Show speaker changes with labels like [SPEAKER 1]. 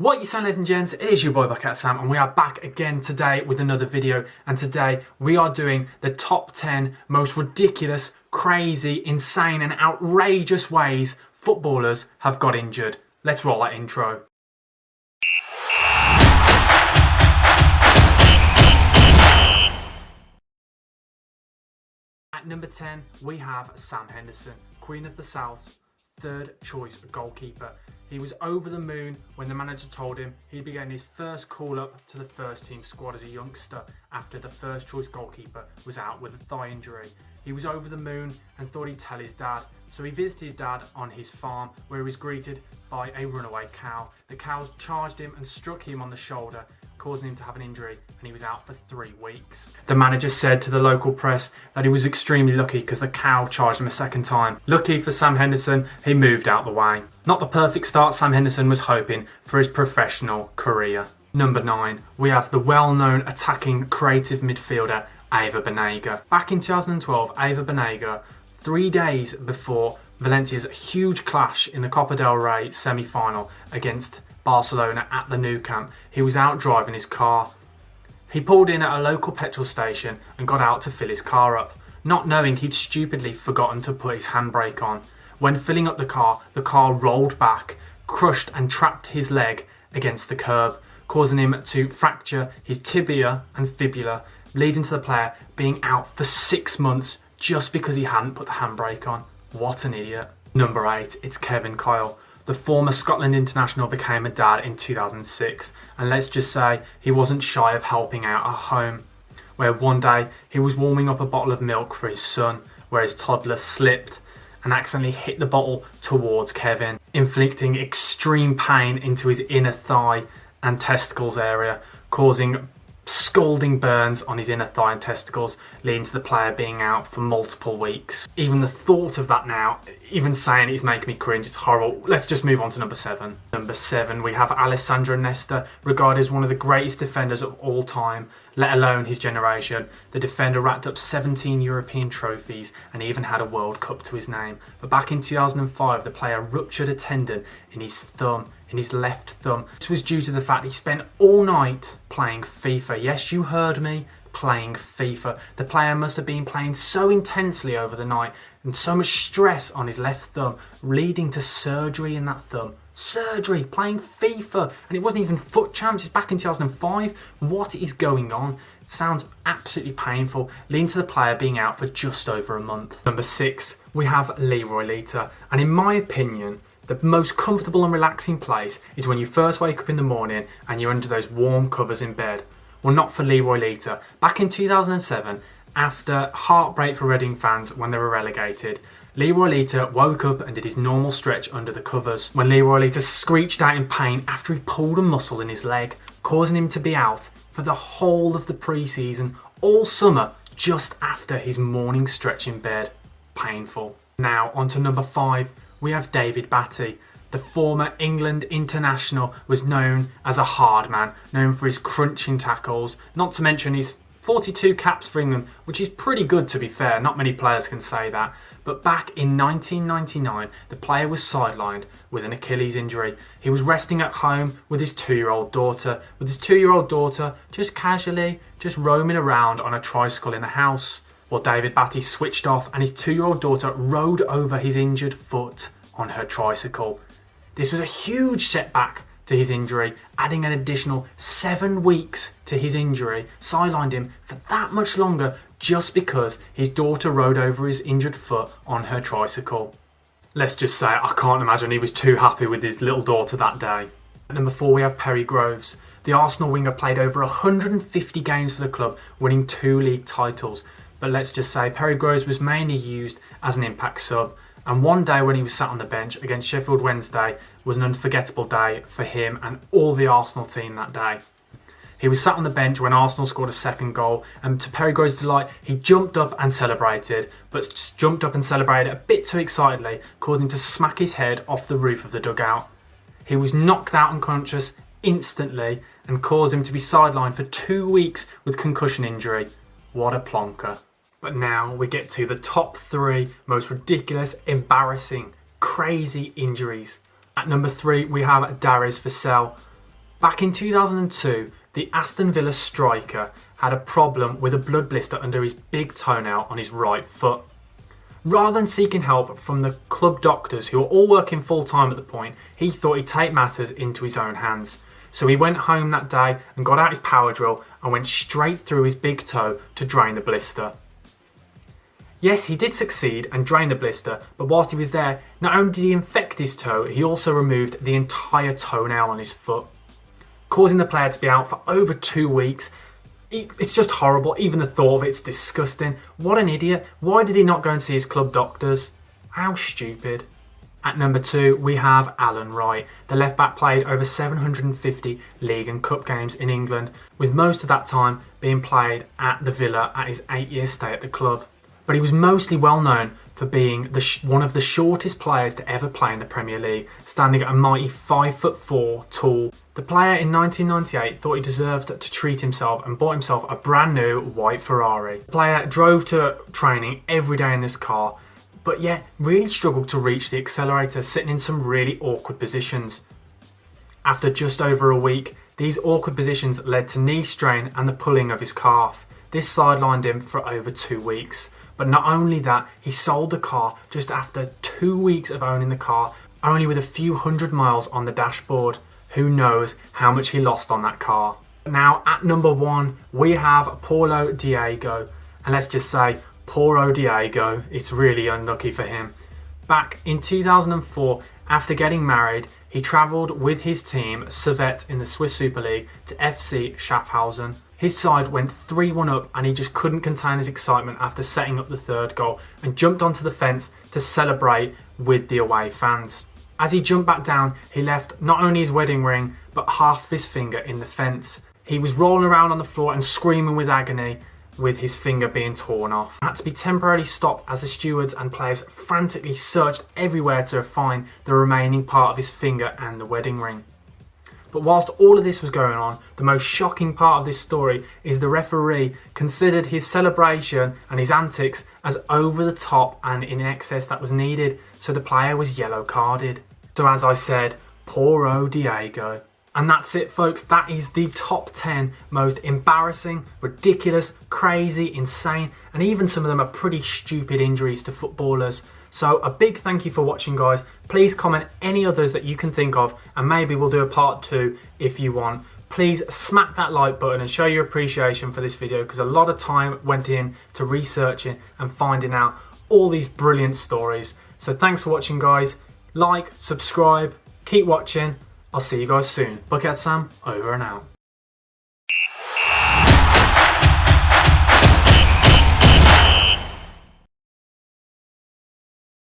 [SPEAKER 1] What you saying, ladies and gents? It is your boy Buckethatsam, and we are back again today with another video. And today we are doing the top 10 most ridiculous, crazy, insane and outrageous ways footballers have got injured. Let's roll that intro. At number 10 we have Sam Henderson, Queen of the South's third choice goalkeeper. He was over the moon when the manager told him he'd be getting his first call up to the first team squad as a youngster after the first choice goalkeeper was out with a thigh injury. He was over the moon and thought he'd tell his dad, so he visited his dad on his farm where he was greeted by a runaway cow. The cow charged him and struck him on the shoulder, causing him to have an injury, and he was out for 3 weeks. The manager said to the local press that he was extremely lucky because the cow charged him a second time. Lucky for Sam Henderson, he moved out the way. Not the perfect start Sam Henderson was hoping for his professional career. Number 9, we have the well-known attacking creative midfielder Ava Banega. Back in 2012, Ava Banega, 3 days before Valencia's huge clash in the Copa del Rey semi-final against Barcelona at the Nou Camp, he was out driving his car. He pulled in at a local petrol station and got out to fill his car up, not knowing he'd stupidly forgotten to put his handbrake on. When filling up the car rolled back, crushed and trapped his leg against the curb, causing him to fracture his tibia and fibula, leading to the player being out for 6 months just because he hadn't put the handbrake on. What an idiot. Number 8, it's Kevin Kyle. The former Scotland international became a dad in 2006, and let's just say he wasn't shy of helping out at home, where one day he was warming up a bottle of milk for his son, where his toddler slipped and accidentally hit the bottle towards Kevin, inflicting extreme pain into his inner thigh and testicles area, causing scalding burns on his inner thigh and testicles, leading to the player being out for multiple weeks. Even the thought of that now, even saying it, is making me cringe. It's horrible. Let's just move on to number 7. Number 7, we have Alessandro Nesta, regarded as one of the greatest defenders of all time, let alone his generation. The defender racked up 17 European trophies and even had a World Cup to his name. But back in 2005, the player ruptured a tendon in his left thumb. This was due to the fact he spent all night playing FIFA. Yes, you heard me, playing FIFA. The player must have been playing so intensely over the night and so much stress on his left thumb, leading to surgery in that thumb. Surgery, playing FIFA, and it wasn't even foot champs. It's back in 2005. What is going on? It sounds absolutely painful, leading to the player being out for just over a month. Number 6, we have Leroy Lita, and in my opinion, the most comfortable and relaxing place is when you first wake up in the morning and you're under those warm covers in bed. Well, not for Leroy Lita. Back in 2007, after heartbreak for Reading fans when they were relegated, Leroy Lita woke up and did his normal stretch under the covers, when Leroy Lita screeched out in pain after he pulled a muscle in his leg, causing him to be out for the whole of the pre-season, all summer, just after his morning stretch in bed. Painful. Now on to number 5, we have David Batty. The former England international was known as a hard man, known for his crunching tackles, not to mention his 42 caps for England, which is pretty good to be fair, not many players can say that. But back in 1999, the player was sidelined with an Achilles injury. He was resting at home with his 2-year-old daughter, just casually, just roaming around on a tricycle in the house. Well, David Batty switched off and his 2-year-old daughter rode over his injured foot on her tricycle. This was a huge setback to his injury, adding an additional 7 weeks to his injury, sidelined him for that much longer just because his daughter rode over his injured foot on her tricycle. Let's just say I can't imagine he was too happy with his little daughter that day. At number 4, we have Perry Groves. The Arsenal winger played over 150 games for the club, winning 2 league titles. But let's just say Perry Groves was mainly used as an impact sub, and one day when he was sat on the bench against Sheffield Wednesday was an unforgettable day for him and all the Arsenal team that day. He was sat on the bench when Arsenal scored a second goal, and to Perry Groves' delight, he jumped up and celebrated, but jumped up and celebrated a bit too excitedly, causing him to smack his head off the roof of the dugout. He was knocked out unconscious instantly and caused him to be sidelined for 2 weeks with concussion injury. What a plonker. But now we get to the top 3 most ridiculous, embarrassing, crazy injuries. At number 3, we have Darius Vassell. Back in 2002, the Aston Villa striker had a problem with a blood blister under his big toenail on his right foot. Rather than seeking help from the club doctors, who were all working full time at the point, he thought he'd take matters into his own hands. So he went home that day and got out his power drill and went straight through his big toe to drain the blister. Yes, he did succeed and drain the blister, but whilst he was there, not only did he infect his toe, he also removed the entire toenail on his foot, causing the player to be out for over 2 weeks. It's just horrible. Even the thought of it's disgusting. What an idiot. Why did he not go and see his club doctors? How stupid. At number 2, we have Alan Wright. The left back played over 750 league and cup games in England, with most of that time being played at the Villa at his 8-year stay at the club. But he was mostly well known for being one of the shortest players to ever play in the Premier League, standing at a mighty 5'4" tall. The player in 1998 thought he deserved to treat himself and bought himself a brand new white Ferrari. The player drove to training every day in this car, but yet really struggled to reach the accelerator, sitting in some really awkward positions. After just over a week, these awkward positions led to knee strain and the pulling of his calf. This sidelined him for over 2 weeks. But not only that, he sold the car just after 2 weeks of owning the car, only with a few hundred miles on the dashboard. Who knows how much he lost on that car. Now at number 1, we have Paulo Diego. And let's just say, poor Diego, it's really unlucky for him. Back in 2004, after getting married, he travelled with his team, Servette in the Swiss Super League, to FC Schaffhausen. His side went 3-1 up and he just couldn't contain his excitement after setting up the third goal and jumped onto the fence to celebrate with the away fans. As he jumped back down, he left not only his wedding ring, but half of his finger in the fence. He was rolling around on the floor and screaming with agony, with his finger being torn off. It had to be temporarily stopped as the stewards and players frantically searched everywhere to find the remaining part of his finger and the wedding ring. But whilst all of this was going on, the most shocking part of this story is the referee considered his celebration and his antics as over the top and in excess that was needed, so the player was yellow carded. So as I said, poor Diego. And that's it folks, that is the top 10 most embarrassing, ridiculous, crazy, insane, and even some of them are pretty stupid injuries to footballers. So a big thank you for watching guys. Please comment any others that you can think of and maybe we'll do a part 2 if you want. Please smack that like button and show your appreciation for this video because a lot of time went in to researching and finding out all these brilliant stories. So thanks for watching guys. Like, subscribe, keep watching. I'll see you guys soon. Buckethatsam, over and out.